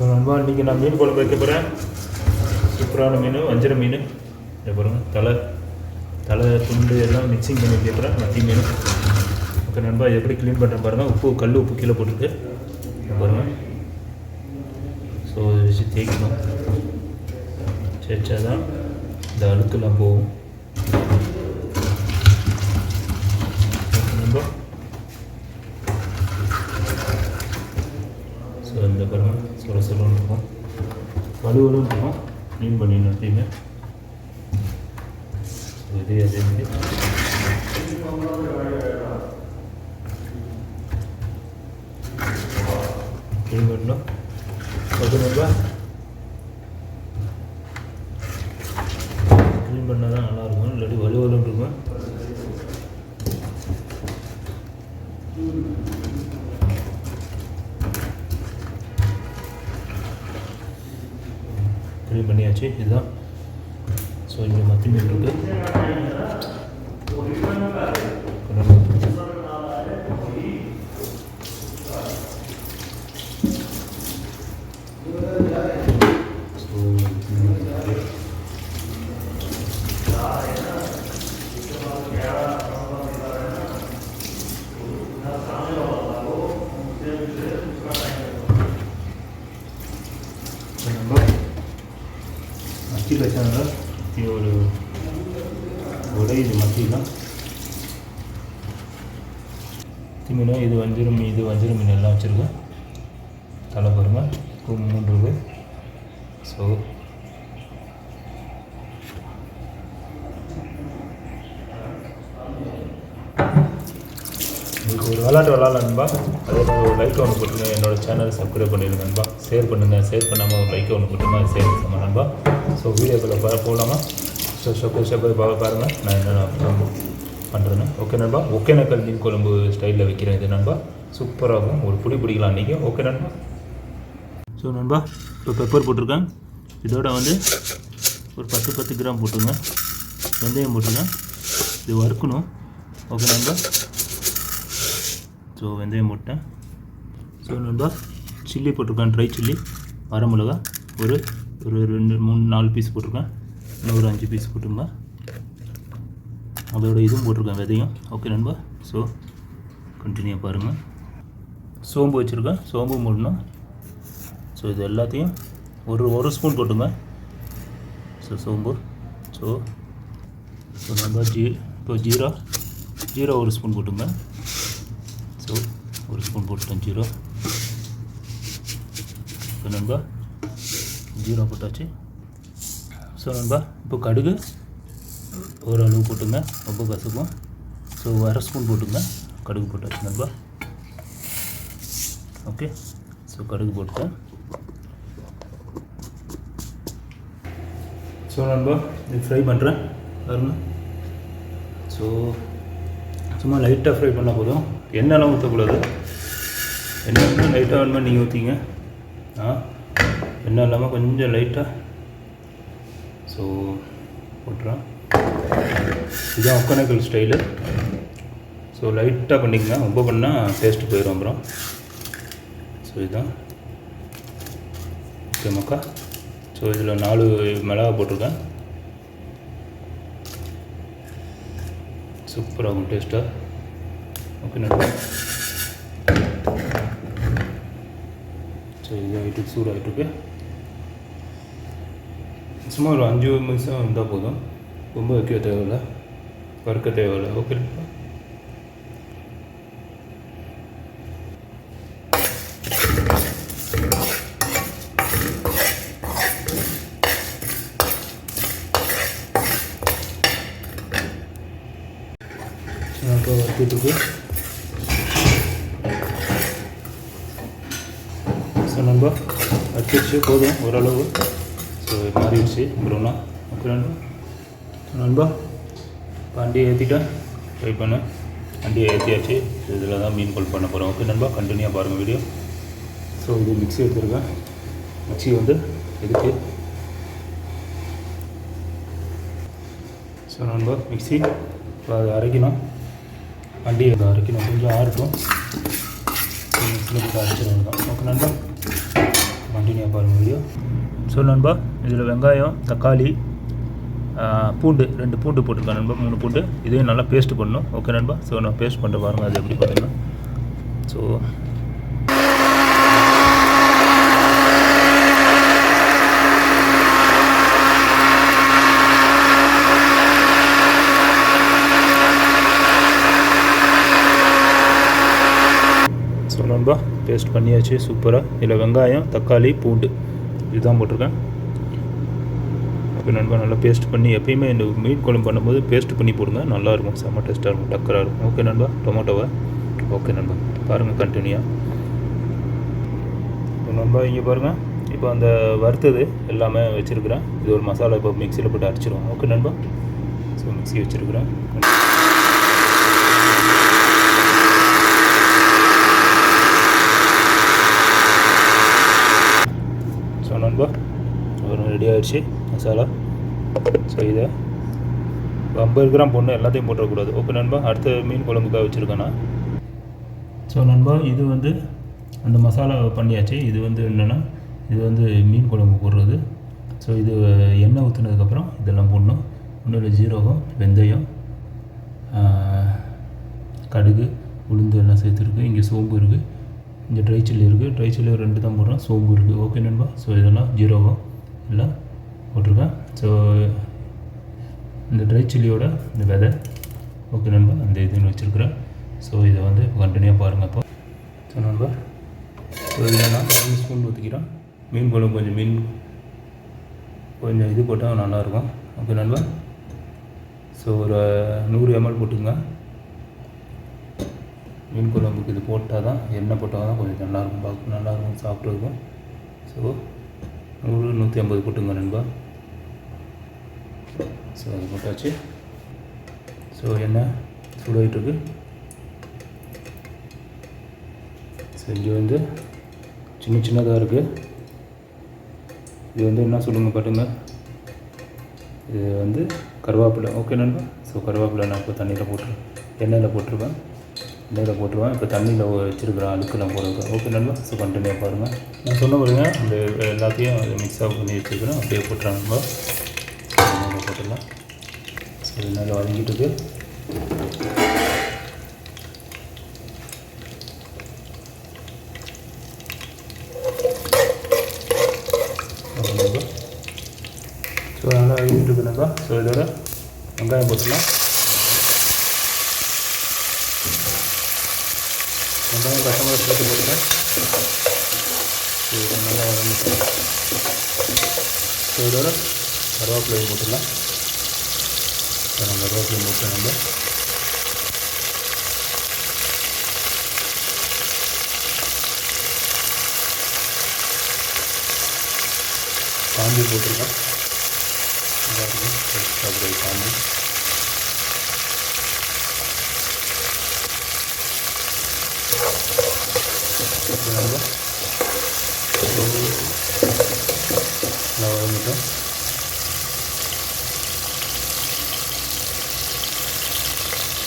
So நண்பா இன்றைக்கி நான் மீன் குழம்பு வைக்க போகிறேன். சூப்பரான மீன், வஞ்சர மீன். இதை பாருங்கள், தலை துண்டு எல்லாம் மிக்சிங் பண்ணி வைக்க போகிறேன். மத்தி மீன். ஓகே நண்பா, இது எப்படி க்ளீன் பண்ணுறேன் பாருங்கள். உப்பு கீழே போட்டுருக்கு பாருங்கள். ஸோ இதை வச்சு தேய்க்கணும். தேய்ச்சா தான் இந்த அழுக்கெல்லாம் போகும். நண்பா ஸோ இந்த பாருங்கள், சொல்லுன்னு இருக்கும், வலுவலும் இருக்கும். க்ளீன் பண்ணிடணும் எப்பயுமே. அதே மாதிரி க்ளீன் பண்ணணும். ஓகே நண்பா, க்ளீன் பண்ணால் தான் நல்லாயிருக்கும், இல்லாட்டி வலுவலும் இருக்கும். க்ளீன் பண்ணியாச்சு. இதுதான். ஸோ இங்கே மத்தி மீன் இருக்குது. மத்தி வச்சாங்க ஒரு உடையுது மத்திலாம். மீன் இது வஞ்சிரம் மீன் எல்லாம் வச்சுருக்கேன். தலை பாருங்க, 3 ரூபாய். ஸோ உங்களுக்கு ஒரு விளாட்டு விளாட்லாம் நண்பா. அதே மாதிரி ஒரு லைக் ஒன்று போட்டுருங்க. என்னோடய சேனலை சப்ஸ்கிரைப் பண்ணிடுங்க நண்பா. ஷேர் பண்ணுங்கள். ஷேர் பண்ணாமல் ஒரு லைக் ஒன்று போட்டுருங்க. அது சேர் நண்பா. ஸோ வீடியோக்குள்ளே போகலாமா? ஸோ போய் பாருங்கள் நான் என்னென்ன பண்ணுறேன்னு. ஓகே நண்பா, ஒகேனக்கல் மீன் குழம்பு ஸ்டைலில் வைக்கிறேன் இது நண்பா. சூப்பராகும். ஒரு பிடிக்கலாம் அன்றைக்கி. ஓகே நண்பா. ஸோ நண்பா, இப்போ பெப்பர் போட்டிருக்கேன். இதோட வந்து ஒரு 10 கிராம் போட்டுருங்க. வெந்தயம் போட்டுருங்க. இது வறுக்கணும். ஓகே நண்பா. ஸோ வெந்தயம் போட்டேன். ஸோ நண்பா, சில்லி போட்டிருக்கேன். ட்ரை சில்லி, வரமிளகா ஒரு 2, 3, 4 பீஸ் போட்டிருக்கேன். இன்னும் ஒரு 5 பீஸ் போட்டுருங்க. அதோட இதுவும் போட்டிருக்கேன், விதையும். ஓகே நண்பா. ஸோ கண்டினியூ பாருங்கள். சோம்பு வச்சுருக்கேன். சோம்பு மூடணும். ஸோ இது எல்லாத்தையும் ஒரு ஸ்பூன் போட்டுங்க. ஸோ சோம்பு. ஸோ நண்பா இப்போ ஜீரா ஒரு ஸ்பூன் போட்டுங்க. ஸோ ஒரு ஸ்பூன் போட்டுட்டேன் ஜீரா. இப்போ நண்பா ஜீரா போட்டாச்சு. ஸோ நண்பா இப்போ கடுகு ஓரளவு போட்டுங்க, ரொம்ப கசக்கும். ஸோ 1/2 ஸ்பூன் போட்டுங்க. கடுகு போட்டாச்சு நண்பா. ஓகே. ஸோ கடுகு போட்டுட்டேன். ஸோ நண்பா இது ஃப்ரை பண்ணுறேன் பாருங்க. ஸோ சும்மா லைட்டாக ஃப்ரை பண்ணால் போதும். எண்ணெய்லாம் ஊற்றக்கூடாது. எண்ணெய் லைட்டாக வேணுமா நீங்கள் ஊற்றிங்க. எண்ணெய் இல்லாமல் கொஞ்சம் லைட்டாக. ஸோ போட்டுறேன். இதுதான் ஒகேனக்கல் ஸ்டைலு. ஸோ லைட்டாக பண்ணிக்கங்க, ரொம்ப பண்ணால் டேஸ்ட்டு போயிடும் அப்புறம். ஸோ இதுதான். ஓகே மக்கா. ஸோ இதில் 4 மிளகா போட்டிருக்கேன். சூப்பராகும் டேஸ்ட்டாக. ஓகே நண்பா. ஸோ இது ஆகிட்டு சூடாகிட்டுருக்கு. சும்மா ஒரு 5 நிமிஷம் இருந்தால் போதும். ரொம்ப வைக்க தேவையில்லை, வறுக்க தேவையில்லை. ஓகே நண்பா. வறுத்துட்ருக்கு. ஸோ நண்பா வறுத்துச்சு போதும் ஓரளவு. ஸோ மாறிடுச்சு ப்ரௌனா. ஓகே நண்பா. நண்பா வண்டியை ஏற்றிட்டேன். ட்ரை பண்ணேன். வண்டியை ஏற்றியாச்சு. இதில் தான் மீன் குழம்பு பண்ண போகிறோம். ஓகே நண்பா, கண்டினியூவாக பாருங்கள் வீடியோ. ஸோ இது மிக்ஸி எடுத்துருக்கேன். மிக்ஸி வந்து இதுக்கு. ஸோ நண்பா மிக்ஸி இப்போ அதை அரைக்கணும். வண்டியை அதை அரைக்கணும். கொஞ்சம் ஆறட்டும். மிக்ஸியில் போட்டு அரைச்சிடுறது தான். ஓகே நண்பா, கண்டினியூவாக பாருங்கள். ஸோ நண்பா இதில் வெங்காயம், தக்காளி, பூண்டு 2 பூண்டு போட்டிருக்கேன் நண்பா, 3 பூண்டு. இதையும் நல்லா பேஸ்ட் பண்ணணும். ஓகே நண்பா. ஸோ நான் பேஸ்ட் பண்ணுற பாருங்கள் அது எப்படி பார்த்தீங்கன்னா. ஸோ நண்பா பேஸ்ட் பண்ணியாச்சு சூப்பராக. இதில் வெங்காயம், தக்காளி, பூண்டு இதுதான் போட்டிருக்கேன். ஓகே நண்பா நல்லா பேஸ்ட் பண்ணி, எப்பயுமே இந்த மீன் குழம்பு பண்ணும்போது பேஸ்ட் பண்ணி போடுங்க, நல்லாயிருக்கும், செம்ம டேஸ்ட்டாக இருக்கும், டக்கராக இருக்கும். ஓகே நண்பா. டொமேட்டோவை ஓகே நண்பா பாருங்கள் கண்டினியூவாக. நண்பா இங்கே பாருங்கள், இப்போ அந்த வறுத்தது எல்லாமே வச்சுருக்கிறேன். இது ஒரு மசாலா இப்போ மிக்சியில் போட்டு அரைச்சிடுவோம். ஓகே நண்பா. ஸோ மிக்சி வச்சுருக்கிறேன். ஸோ நண்பா ஒரு ரெடி ஆகிடுச்சு மசாலா. ஸோ இதை 50 கிராம் பொண்ணு எல்லாத்தையும் போட்டுறக்கூடாது. ஓகே நண்பா. அடுத்த மீன் குழம்புக்காக வச்சுருக்கேண்ணா. ஸோ நண்பா இது வந்து அந்த மசாலா பண்ணியாச்சு. இது வந்து என்னென்னா இது வந்து மீன் குழம்பு போடுறது. ஸோ இது எண்ணெய் ஊற்றுனதுக்கப்புறம் இதெல்லாம் போடணும். ஒன்றும் ஜீரகம், வெந்தயம், கடுகு, உளுந்து எல்லாம் சேர்த்துருக்கு. இங்கே சோம்பு இருக்குது, இங்கே ட்ரை சில்லி இருக்குது. ட்ரை சில்லி 2 தான் போடுறோம், சோம்பு இருக்குது. ஓகே நண்பா. ஸோ இதெல்லாம் ஜீரகம் எல்லாம் போட்டிருக்கேன். ஸோ இந்த ட்ரை சில்லியோட இந்த விதை ஓகே நண்பா அந்த இதுன்னு வச்சுருக்குறேன். ஸோ இதை வந்து இப்போ கண்டினியூவாக பாருங்கள். இப்போ ஸோ நண்பா ஸோ இதில் நான் 1 ஸ்பூன் ஊற்றிக்கிறேன். மீன் குழம்பு கொஞ்சம் இது போட்டால் நல்லாயிருக்கும். ஓகே நண்பா. ஸோ ஒரு 100 ml போட்டுங்க. மீன் குழம்புக்கு இது போட்டால் தான், எண்ணெய் போட்டால் தான் கொஞ்சம் நல்லாயிருக்கும், பார்க்க நல்லாயிருக்கும் சாப்பிட்றதுக்கும். ஸோ 100 150 போட்டுங்க நண்பா. ஸோ அது போட்டாச்சு. ஸோ எண்ணெய் சூடாகிட்டுருக்கு. ஸோ இங்கே வந்து சின்னதாக இருக்குது. இது வந்து என்ன சொல்லுங்கள் பாட்டுங்க, இது வந்து கருவேப்பிலை. ஓகே நண்பா. ஸோ கருவேப்பிலை நான் இப்போ தண்ணியில் போட்டுருவேன், எண்ணெயில் போட்டுருவேன். இப்போ தண்ணியில் வச்சுருக்கிறேன் அழுக்கெல்லாம் போடுறதுக்கு. ஓகே நண்பா. ஸோ கண்டினியூ பாருங்கள். நான் சொன்ன பாருங்க இந்த எல்லாத்தையும் மிக்ஸாக பண்ணி வச்சுருக்கிறேன். அப்படியே போட்டுறேன் நண்பா. எண்ணெயில் போட்டுடலாம். ஸோ எண்ணெயில் வதங்கிட்டு ஸோ நல்லா வதங்கிட்டு இருக்கு நண்பா. ஸோ இதோட வெங்காயம் போட்டுடலாம். வெங்காயம் பச்சை மிளகாய் சேர்த்து போட்டுட்டேன். இது நல்லா வதங்கிட்டேன். ஸோ இதோட கருவேப்பிலையும் போட்டுடலாம். கருவேப்பிலையும் போட்டேன் நம்ம. காம்பி போட்டிருக்கேன். நல்லா காம்பி. நல்லா வதங்கிட்டோம்.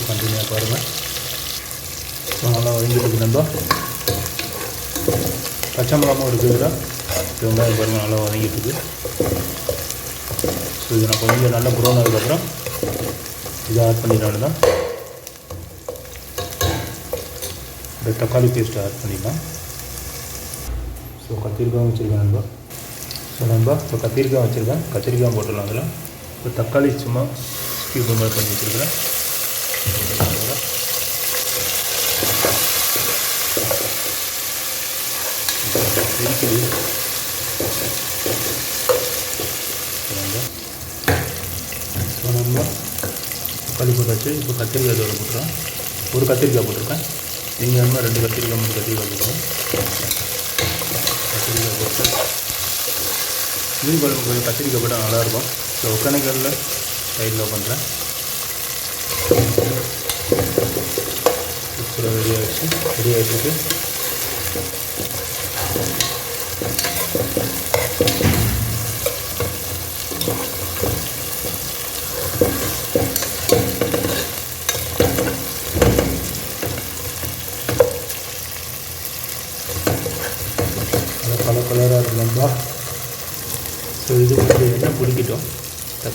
கண்டினியூவாக பாருங்கள். ஸோ நல்லா வதங்கிட்டு நண்பா. பச்சை மிளகாவும் இருக்குது இதில். வெங்காயம் பாருங்கள் நல்லா வதங்கிட்டு இருக்குது. ஸோ இது நான் கொஞ்சம் நல்லா ப்ரௌன் ஆனதுக்கப்புறம் இதை ஆட் பண்ணிடலாம் தான். இந்த தக்காளி பேஸ்ட்டை ஆட் பண்ணிடலாம். ஸோ கத்திரிக்காய் வச்சுருக்கேன் நண்பா. ஸோ நண்பா இப்போ கத்திரிக்காய் வச்சுருக்கேன், கத்திரிக்காய் போட்டுடலாம் அதில். இப்போ தக்காளி சும்மா ஸ்கியூப் மாதிரி பண்ணி வச்சுருக்கிறேன். இருக்குது ஸோ நண்பா தக்காளி போட்டாச்சு. இப்போ கத்திரிக்காய் இதோட போட்டுறேன். ஒரு கத்திரிக்காய் போட்டிருக்கேன். நீங்கள் வந்து 2 கத்திரிக்காய் 3 கத்திரிக்காய் போட்டுருக்கேன். கத்திரிக்காய் போட்டு மீன் குழம்பு கொஞ்சம் கத்திரிக்காய் போட்டால் நல்லாயிருக்கும். ஸோ ஒக்கனைக்கல்லில் சைடில் பண்ணுறேன். சூப்பராக ரெடி ஆகிடுச்சு. கலராக இருக்கு நண்பா. ஸோ இது கொஞ்சம் எண்ணெய் பிடிக்கட்டும்.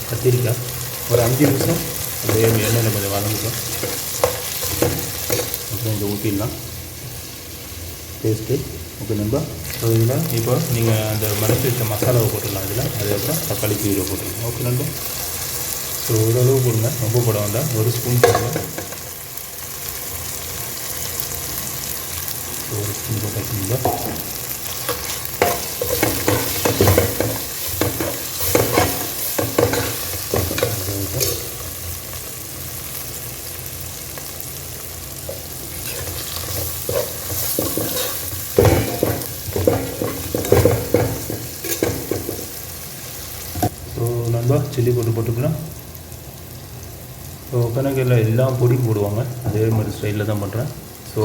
கத்திரிக்காய் ஒரு 5 நிமிஷம் அப்படியே எண்ணெயில் கொஞ்சம் வதங்கட்டும். அப்புறம் இதை ஊற்றிடலாம் பேஸ்ட்டு. ஓகே நண்பா. ஸோ இதில் இப்போ நீங்கள் அந்த மறைச்சி வச்ச மசாலாவை போட்டுடலாம் இதில். அதுக்கப்புறம் தக்காளி கீரை போட்டுடலாம். ஓகே நண்பா. ஸோ ஓரளவு போடுங்க, ரொம்ப போட வேண்டாம். 1 ஸ்பூன் போடுங்க. 1 ஸ்பூன் போட்டாச்சுங்களா. சில்லி போட்டுக்கலாம். ஸோ ஒகேனக்கல்ல எல்லா பொடியும் போடுவாங்க, அதே மாதிரி ஸ்டைலில் தான் பண்ணுறேன். ஸோ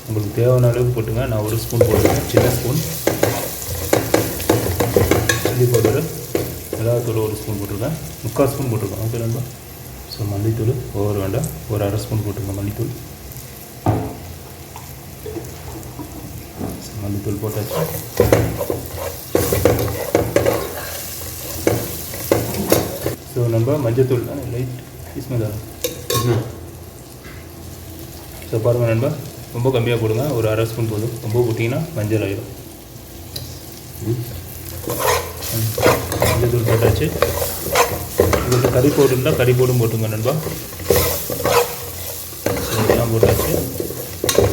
உங்களுக்கு தேவையான அளவுக்கு போட்டுங்க. நான் 1 ஸ்பூன் போட்டுருக்கேன், சின்ன ஸ்பூன் சில்லி பவுடரு. மிளகாத்தூள் 1 ஸ்பூன் போட்டிருக்கேன், 3/4 ஸ்பூன் போட்டிருக்கேன். ஓகே நண்பா. ஸோ மல்லித்தூள் ஓவர் வேண்டாம், ஒரு 1/2 ஸ்பூன் போட்டிருக்கேன் மல்லித்தூள். மல்லித்தூள் போட்டாச்சு. ஸோ நம்ம மஞ்சத்தூள் லைட் ஸ்மெல். ஸோ பாருங்கள் நண்பா, ரொம்ப கம்மியாக போடுங்க, ஒரு 1/2 ஸ்பூன் போதும். ரொம்ப போட்டிங்கன்னா மஞ்சள் ஆகிடும். மஞ்சத்தூள் போட்டாச்சு. உங்களுக்கு கறி பவுடர் இருந்தால் கறி பவுடும் போட்டுங்க நண்பா. இதெல்லாம் போட்டாச்சு.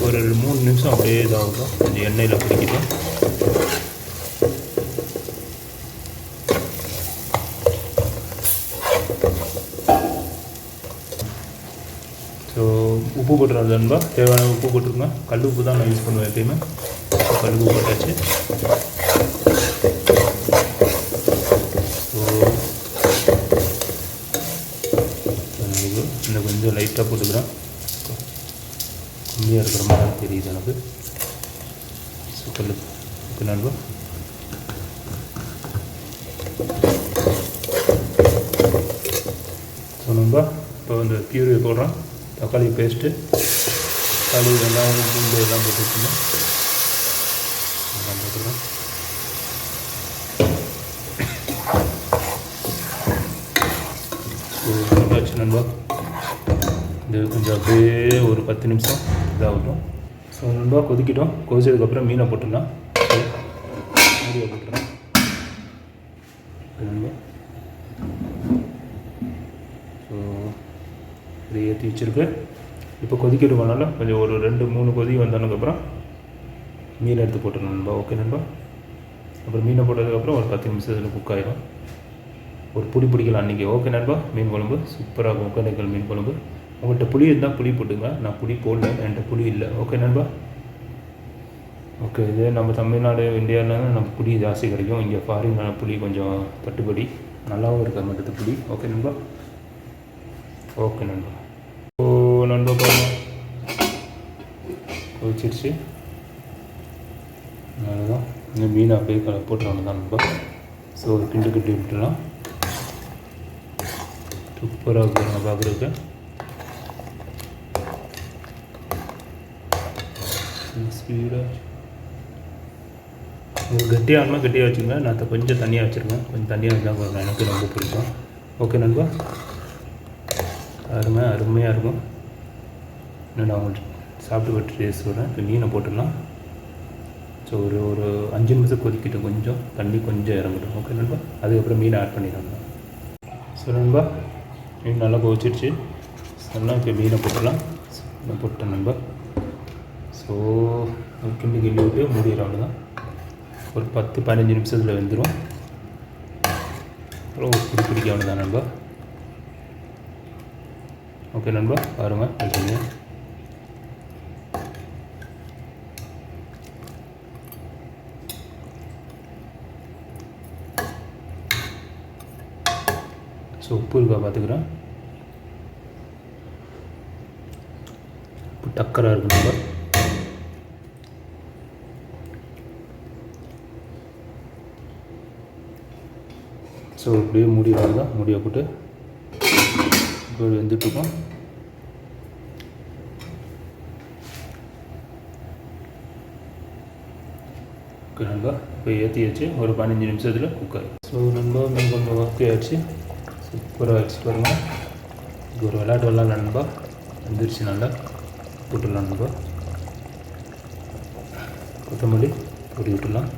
ஒரு 3 நிமிஷம் அப்படியே இதாகும், கொஞ்சம் எண்ணெயில் பிடிக்கிட்டோம். ஸோ உப்பு போட்டுருவோம் நண்பா, தேவையான உப்பு போட்டுருங்க. கல் உப்பு தான் நான் யூஸ் பண்ணுவேன் எப்பயுமே. கல் உப்பு போட்டாச்சு. ஸோ இன்னும் கொஞ்சம் லைட்டாக போட்டுக்கிறேன், கம்மியாக இருக்கிற மாதிரி தெரியுது எனக்கு. ஸோ கல் உப்பு நண்பா. ஸோ நண்பா இப்போ இந்த பியூரியை போடுறோம். தக்காளி பேஸ்ட்டு, தக்காளி, வெங்காயம், பூண்டு எல்லாம் போட்டு வச்சுருந்தோம். எல்லாம் போட்டுருக்கோம். ஸோ போட்டாச்சு நண்பா. இது கொஞ்சம் அப்படியே ஒரு 10 நிமிஷம் இதாகட்டும். ஸோ நண்பா கொதிக்கிட்டோம். கொதிச்சதுக்கப்புறம் மீனை போட்டுடலாம். மீனை போட்டுறேன் நண்பா. ஸோ இதை ஏற்றி வச்சுருக்கு. இப்போ கொதிக்கிடுவோம்னால கொஞ்சம் ஒரு 2-3 கொதி வந்ததுக்கப்புறம் மீனை எடுத்து போட்டுருணும் நண்பா. ஓகே நண்பா. அப்புறம் மீனை போட்டதுக்கப்புறம் ஒரு 10 நிமிஷத்தில் குக் ஆகிடும். ஒரு புளி பிடிக்கலாம் அன்றைக்கி. ஓகே நண்பா. மீன் குழம்பு சூப்பராக இருக்கும். ஒகேனக்கல் மீன் குழம்பு. உங்கள்கிட்ட புளி இருந்தால் புளி போட்டுங்க. நான் புளி போடல, என்கிட்ட புளி இல்லை. ஓகே நண்பா. ஓகே, இதே நம்ம தமிழ்நாடு இந்தியாவில் நம்ம புளி ஜாஸ்தி கிடைக்கும். இங்கே ஃபாரின் புளி கொஞ்சம் தட்டுப்படி, நல்லாவும் இருக்க மாட்டேது புளி. ஓகே நண்பா. ஓகே நண்பா. ஓ நண்பா பாருங்கள், கொதிச்சிருச்சு. அதுதான் இந்த மீனை அப்படியே போட்டுருவாங்க தான் நண்பா. ஸோ ஒரு கிண்டு கட்டி விட்டுலாம். சூப்பராக இருக்குங்க பார்க்குறதுக்கு. ஸ்பீடாக உங்களுக்கு கட்டியாகணுமா கட்டியாக வச்சுங்க. நான் கொஞ்சம் தண்ணியாக வச்சுருக்கேன். கொஞ்சம் தண்ணியாக இருந்தால் பாருங்கள், எனக்கு ரொம்ப பிடிக்கும். ஓகே நண்பா. அருமையாக இருக்கும். இன்னும் நான் உங்களுக்கு சாப்பிட்டு டேஸ்ட் சொல்கிறேன். இப்போ மீனை போட்டுடலாம். ஸோ ஒரு 5 நிமிஷம் கொதிக்கிட்டு கொஞ்சம் தண்ணி கொஞ்சம் இறங்கட்டும். ஓகே நண்பா. அதுக்கப்புறம் மீனை ஆட் பண்ணிடலாம். ஸோ நண்பா மீன் நல்லா கொதிச்சிடுச்சு. சொன்னால் இப்போ மீனை போட்டுடலாம். நான் போட்டேன் நண்பா. ஸோ கிண்டி விட்டு மூடிடுறவங்க தான். ஒரு 10-15 நிமிஷத்தில் வெந்துடும். அப்புறம் ஒரு பிடிக்க வேண்டியதான் நண்பா. ஓகே நண்பா பாருங்கள் வச்சுங்க. ஸோ உப்பு இருக்கா பார்த்துக்கிறேன். உப்பு டக்கராக இருக்கு நண்பா. ஸோ இப்படியே மூடிடுவாங்க தான். மூடியை போட்டு இப்போ வெந்துட்டுருக்கோம். ஓகே நண்பா, இப்போ ஏற்றி வச்சு ஒரு 15 நிமிஷத்தில் குக்கர். ஸோ நண்பா, மீன் குழம்பு ஓகே ஆச்சு, சூப்பராக ஆச்சு பாருங்கள். இது ஒரு விளையாட்டு விளாட்லாம் நண்பா, வந்துருச்சு நல்லா. போட்டுடலாம் நண்பா, கொத்தமல்லி பொடி விட்டுடலாம்.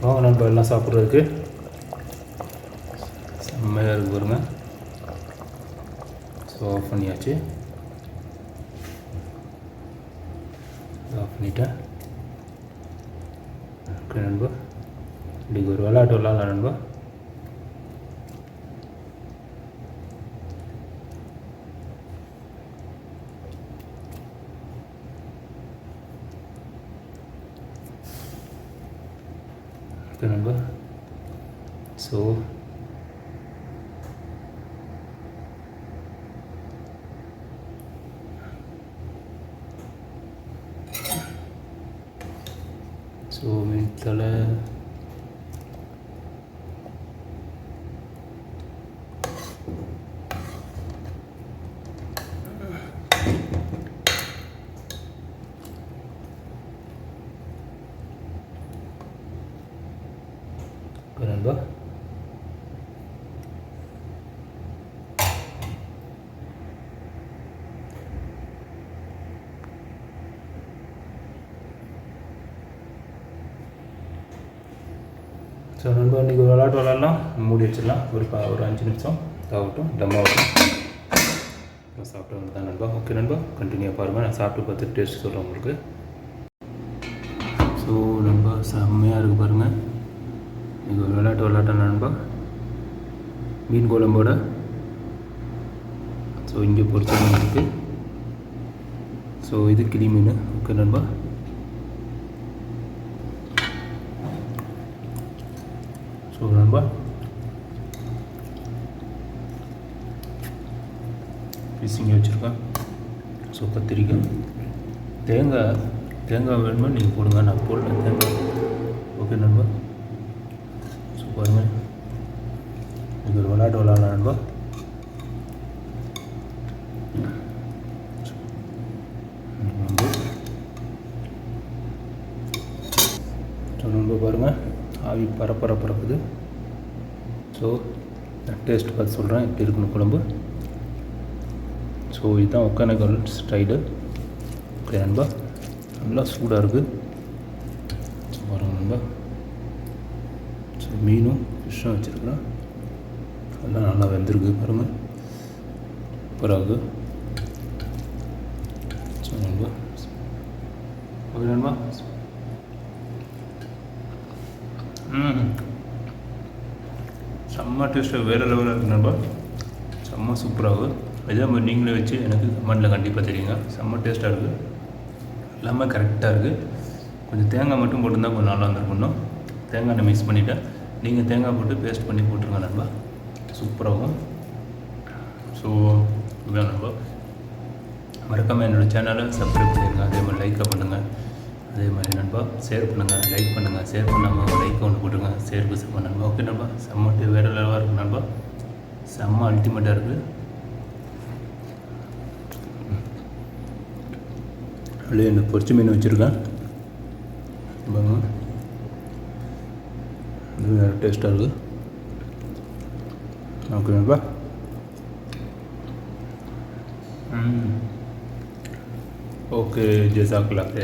வாங்க நண்பா, எல்லாம் சாப்பிட்றதுக்கு செம்மையாக இருக்குது பாருங்கள். ஸோ ஆஃப் பண்ணியாச்சு, ஆஃப் பண்ணிட்டேன். ஓகே நண்பா, இன்றைக்கி ஒரு விளையாட்டு விளாட்லாம் நண்பா. ஓகே நண்பா, ஸோ மீன் தலை நண்பா. ஸோ நண்பா, இன்றைக்கி ஒரு விளாட்டு விளாட்லாம், மூடி வச்சிடலாம். ஒரு 5 நிமிஷம் ஆகட்டும், டம் ஆகட்டும். சாப்பிட்டு வந்து தான் நண்பா. ஓகே நண்பா, கண்டினியூ பாருங்கள். நான் சாப்பிட்டு பார்த்து டேஸ்ட் சொல்கிறேன் உங்களுக்கு. ஸோ நண்பா, செம்மையாக இருக்குது பாருங்கள். இது ஒரு விளாட்டு நண்பா, மீன் குழம்போட. ஸோ இங்கே பொரிச்ச மீன் இருக்குது. ஸோ இது கிளி மீன். ஓகே நண்பா, ஸோ நண்பா, ஃபிஷிங் வச்சுருக்கேன். ஸோ கத்திரிக்காய், தேங்காய் வேணுமா நீங்கள் போடுங்க, நான் போடல தேங்காய். ஓகே நண்பா, ஸோ பாருங்கள், இது ஒரு விளாட்டு விளாட்லாம் நண்பா. ஸோ நண்பா பாருங்கள், ஆவி பரப்புது. ஸோ டேஸ்ட் பார்த்து சொல்கிறேன் எப்படி இருக்குன்னு குழம்பு. ஸோ இதுதான் ஒகேனக்கல் ஸ்டைலு. ஓகே நண்பா, நல்லா சூடாக இருக்குது. ஸோ பாருங்கள் நண்பா, ஸோ மீனும் ஃபிஷ்ஷும் வச்சுருக்குறேன், அதெல்லாம் நல்லா வெந்திருக்கு பாருங்கள், சூப்பராக. ஸோ நண்பா, ஓகே நண்பா, செம்ம டேஸ்ட்டு வேறு லெவலில் இருக்குது நண்பா, செம்ம சூப்பராகும். இதே மாதிரி நீங்களே வச்சு எனக்கு கமெண்டில் கண்டிப்பாக தெரியுங்க. செம்ம டேஸ்ட்டாக இருக்குது, எல்லாமே கரெக்டாக இருக்குது. கொஞ்சம் தேங்காய் மட்டும் போட்டுருந்தால் கொஞ்சம் நல்லா இருந்திருக்கணும். தேங்காய் நான் மிக்ஸ் பண்ணிவிட்டேன், நீங்கள் தேங்காய் போட்டு பேஸ்ட் பண்ணி போட்டுருங்க நண்பா, சூப்பராகும். ஸோ இதுதான் நண்பா, மறக்காமல் என்னோடய சேனலை சப்ஸ்கிரைப் பண்ணிடுங்க. அதே மாதிரி லைக்கை பண்ணுங்கள். அதே மாதிரி நண்பா, ஷேர் பண்ணுங்கள், லைக் பண்ணுங்கள். ஷேர் பண்ணாமல் லைக் ஒன்று போட்டுருங்க, ஷேருக்கு செம்ம நண்பா. ஓகே நண்பா, செம்ம வேறு லெவலாக இருக்குது நண்பா, செம்ம அல்டிமேட்டாக இருக்குது. அப்படியே இந்த பொரிச்ச மீன் வச்சுருக்கேன் பாருங்க, இது வேறு டேஸ்ட்டாக இருக்குது. ஓகே நண்பா, ஓகே, ஜஸாக்கல்லாஹ்.